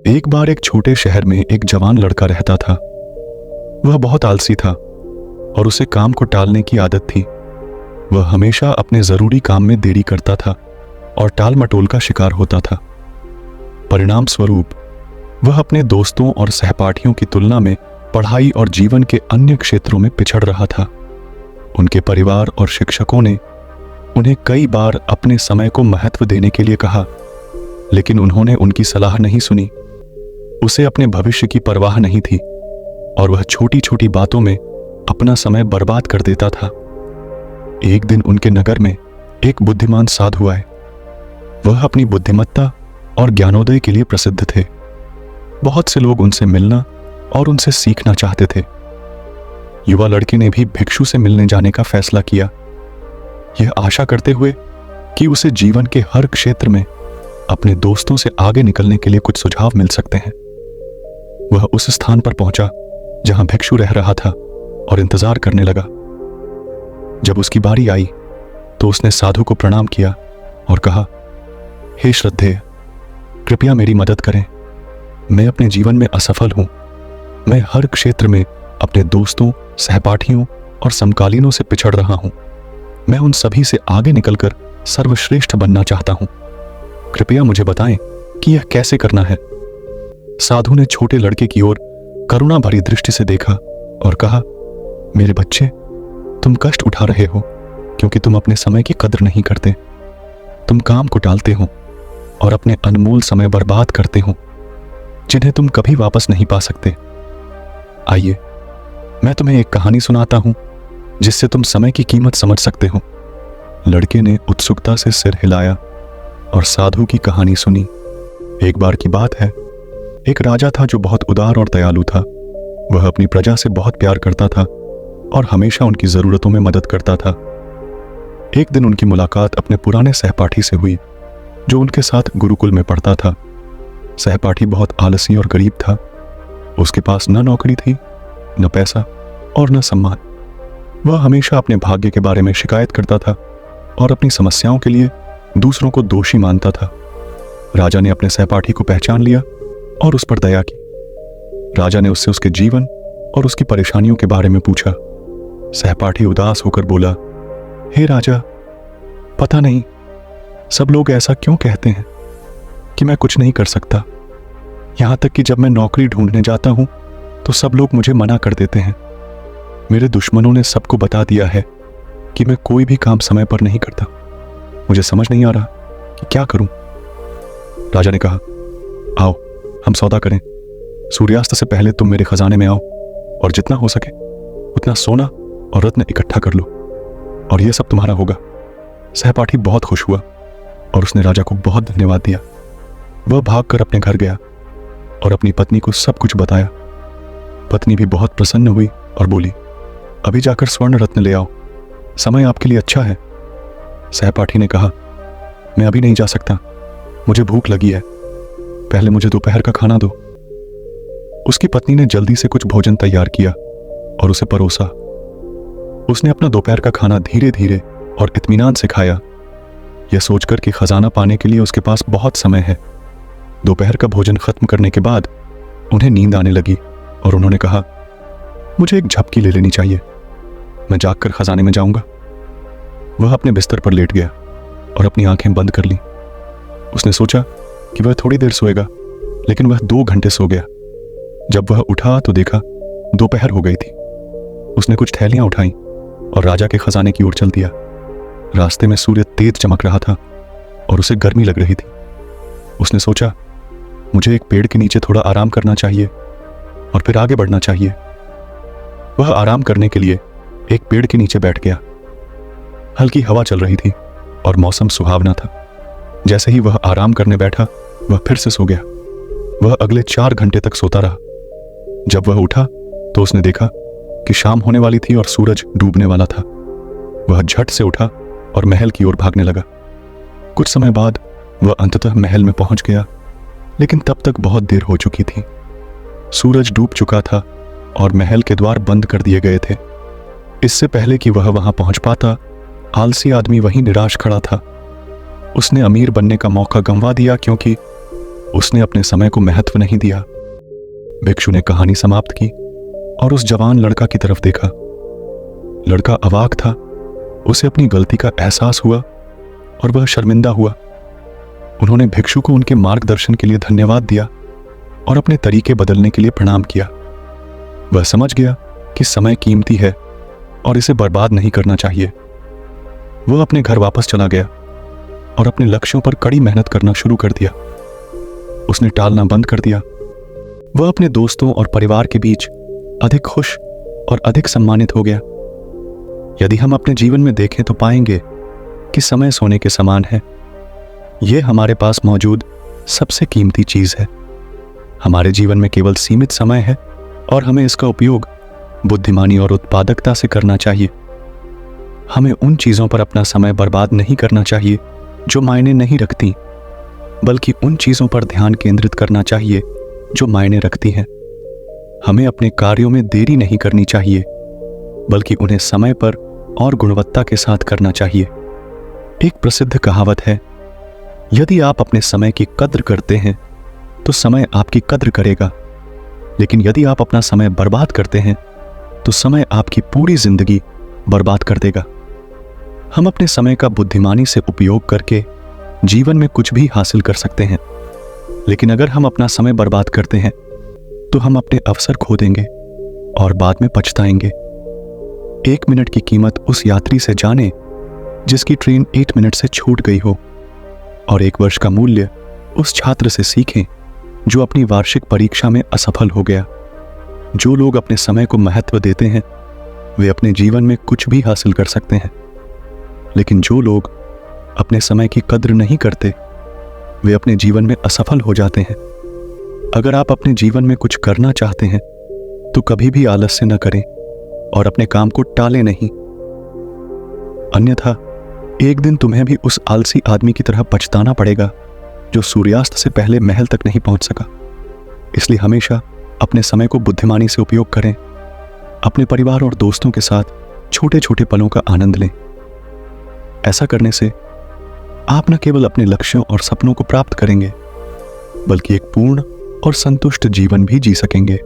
एक बार एक छोटे शहर में एक जवान लड़का रहता था। वह बहुत आलसी था और उसे काम को टालने की आदत थी। वह हमेशा अपने जरूरी काम में देरी करता था और टाल मटोल का शिकार होता था। परिणाम स्वरूप वह अपने दोस्तों और सहपाठियों की तुलना में पढ़ाई और जीवन के अन्य क्षेत्रों में पिछड़ रहा था। उनके परिवार और शिक्षकों ने उन्हें कई बार अपने समय को महत्व देने के लिए कहा, लेकिन उन्होंने उनकी सलाह नहीं सुनी। उसे अपने भविष्य की परवाह नहीं थी और वह छोटी छोटी बातों में अपना समय बर्बाद कर देता था। एक दिन उनके नगर में एक बुद्धिमान साधु आए। वह अपनी बुद्धिमत्ता और ज्ञानोदय के लिए प्रसिद्ध थे। बहुत से लोग उनसे मिलना और उनसे सीखना चाहते थे। युवा लड़के ने भी भिक्षु से मिलने जाने का फैसला किया, यह आशा करते हुए कि उसे जीवन के हर क्षेत्र में अपने दोस्तों से आगे निकलने के लिए कुछ सुझाव मिल सकते हैं। वह उस स्थान पर पहुंचा जहां भिक्षु रह रहा था और इंतजार करने लगा। जब उसकी बारी आई तो उसने साधु को प्रणाम किया और कहा, हे श्रद्धेय, कृपया मेरी मदद करें। मैं अपने जीवन में असफल हूं। मैं हर क्षेत्र में अपने दोस्तों, सहपाठियों और समकालीनों से पिछड़ रहा हूं। मैं उन सभी से आगे निकलकर सर्वश्रेष्ठ बनना चाहता हूं। कृपया मुझे बताएं कि यह कैसे करना है। साधु ने छोटे लड़के की ओर करुणा भरी दृष्टि से देखा और कहा, मेरे बच्चे, तुम कष्ट उठा रहे हो क्योंकि तुम अपने समय की कदर नहीं करते। तुम काम को टालते हो और अपने अनमोल समय बर्बाद करते हो, जिन्हें तुम कभी वापस नहीं पा सकते। आइए, मैं तुम्हें एक कहानी सुनाता हूं जिससे तुम समय की कीमत समझ सकते हो। लड़के ने उत्सुकता से सिर हिलाया और साधु की कहानी सुनी। एक बार की बात है, एक राजा था जो बहुत उदार और दयालु था। वह अपनी प्रजा से बहुत प्यार करता था और हमेशा उनकी जरूरतों में मदद करता था। एक दिन उनकी मुलाकात अपने पुराने सहपाठी से हुई जो उनके साथ गुरुकुल में पढ़ता था। सहपाठी बहुत आलसी और गरीब था। उसके पास न नौकरी थी, न पैसा और न सम्मान। वह हमेशा अपने भाग्य के बारे में शिकायत करता था और अपनी समस्याओं के लिए दूसरों को दोषी मानता था। राजा ने अपने सहपाठी को पहचान लिया और उस पर दया की। राजा ने उससे उसके जीवन और उसकी परेशानियों के बारे में पूछा। सहपाठी उदास होकर बोला, हे राजा, पता नहीं सब लोग ऐसा क्यों कहते हैं कि मैं कुछ नहीं कर सकता। यहां तक कि जब मैं नौकरी ढूंढने जाता हूं तो सब लोग मुझे मना कर देते हैं। मेरे दुश्मनों ने सबको बता दिया है कि मैं कोई भी काम समय पर नहीं करता। मुझे समझ नहीं आ रहा कि क्या करूं। राजा ने कहा, आओ हम सौदा करें। सूर्यास्त से पहले तुम मेरे खजाने में आओ और जितना हो सके उतना सोना और रत्न इकट्ठा कर लो और यह सब तुम्हारा होगा। सहपाठी बहुत खुश हुआ और उसने राजा को बहुत धन्यवाद दिया। वह भागकर अपने घर गया और अपनी पत्नी को सब कुछ बताया। पत्नी भी बहुत प्रसन्न हुई और बोली, अभी जाकर स्वर्ण रत्न ले आओ, समय आपके लिए अच्छा है। सहपाठी ने कहा, मैं अभी नहीं जा सकता, मुझे भूख लगी है, पहले मुझे दोपहर का खाना दो। उसकी पत्नी ने जल्दी से कुछ भोजन तैयार किया और उसे परोसा। उसने अपना दोपहर का खाना धीरे धीरे और इत्मीनान से खाया, यह सोचकर कि खजाना पाने के लिए उसके पास बहुत समय है। दोपहर का भोजन खत्म करने के बाद उन्हें नींद आने लगी और उन्होंने कहा, मुझे एक झपकी ले लेनी चाहिए, मैं जागकर खजाने में जाऊंगा। वह अपने बिस्तर पर लेट गया और अपनी आंखें बंद कर ली। उसने सोचा कि वह थोड़ी देर सोएगा, लेकिन वह 2 घंटे सो गया। जब वह उठा तो देखा दोपहर हो गई थी। उसने कुछ थैलियां उठाई और राजा के खजाने की ओर चल दिया। रास्ते में सूर्य तेज चमक रहा था और उसे गर्मी लग रही थी। उसने सोचा, मुझे एक पेड़ के नीचे थोड़ा आराम करना चाहिए और फिर आगे बढ़ना चाहिए। वह आराम करने के लिए एक पेड़ के नीचे बैठ गया। हल्की हवा चल रही थी और मौसम सुहावना था। जैसे ही वह आराम करने बैठा, वह फिर से सो गया। वह अगले 4 घंटे तक सोता रहा। जब वह उठा तो उसने देखा कि शाम होने वाली थी और सूरज डूबने वाला था। वह झट से उठा और महल की ओर भागने लगा। कुछ समय बाद वह अंततः महल में पहुंच गया, लेकिन तब तक बहुत देर हो चुकी थी। सूरज डूब चुका था और महल के द्वार बंद कर दिए गए थे। इससे पहले कि वह वहां पहुंच पाता, आलसी आदमी वहीं निराश खड़ा था। उसने अमीर बनने का मौका गंवा दिया क्योंकि उसने अपने समय को महत्व नहीं दिया। भिक्षु ने कहानी समाप्त की और उस जवान लड़का की तरफ देखा। लड़का अवाक था। उसे अपनी गलती का एहसास हुआ और वह शर्मिंदा हुआ। उन्होंने भिक्षु को उनके मार्गदर्शन के लिए धन्यवाद दिया और अपने तरीके बदलने के लिए प्रणाम किया। वह समझ गया कि समय कीमती है और इसे बर्बाद नहीं करना चाहिए। वह अपने घर वापस चला गया और अपने लक्ष्यों पर कड़ी मेहनत करना शुरू कर दिया। उसने टालना बंद कर दिया। वह अपने दोस्तों और परिवार के बीच अधिक खुश और अधिक सम्मानित हो गया। यदि हम अपने जीवन में देखें तो पाएंगे कि समय सोने के समान है। यह हमारे पास मौजूद सबसे कीमती चीज है। हमारे जीवन में केवल सीमित समय है और हमें इसका उपयोग बुद्धिमानी और उत्पादकता से करना चाहिए। हमें उन चीजों पर अपना समय बर्बाद नहीं करना चाहिए जो मायने नहीं रखती, बल्कि उन चीजों पर ध्यान केंद्रित करना चाहिए जो मायने रखती हैं। हमें अपने कार्यों में देरी नहीं करनी चाहिए, बल्कि उन्हें समय पर और गुणवत्ता के साथ करना चाहिए। एक प्रसिद्ध कहावत है, यदि आप अपने समय की कद्र करते हैं तो समय आपकी कद्र करेगा, लेकिन यदि आप अपना समय बर्बाद करते हैं तो समय आपकी पूरी जिंदगी बर्बाद कर देगा। हम अपने समय का बुद्धिमानी से उपयोग करके जीवन में कुछ भी हासिल कर सकते हैं, लेकिन अगर हम अपना समय बर्बाद करते हैं तो हम अपने अवसर खो देंगे और बाद में पछताएंगे। 1 मिनट की कीमत उस यात्री से जाने जिसकी ट्रेन 8 मिनट से छूट गई हो, और 1 वर्ष का मूल्य उस छात्र से सीखें जो अपनी वार्षिक परीक्षा में असफल हो गया। जो लोग अपने समय को महत्व देते हैं वे अपने जीवन में कुछ भी हासिल कर सकते हैं, लेकिन जो लोग अपने समय की कद्र नहीं करते वे अपने जीवन में असफल हो जाते हैं। अगर आप अपने जीवन में कुछ करना चाहते हैं तो कभी भी आलस्य न करें और अपने काम को टालें नहीं, अन्यथा एक दिन तुम्हें भी उस आलसी आदमी की तरह पछताना पड़ेगा जो सूर्यास्त से पहले महल तक नहीं पहुंच सका। इसलिए हमेशा अपने समय को बुद्धिमानी से उपयोग करें। अपने परिवार और दोस्तों के साथ छोटे छोटे पलों का आनंद लें। ऐसा करने से आप न केवल अपने लक्ष्यों और सपनों को प्राप्त करेंगे, बल्कि एक पूर्ण और संतुष्ट जीवन भी जी सकेंगे।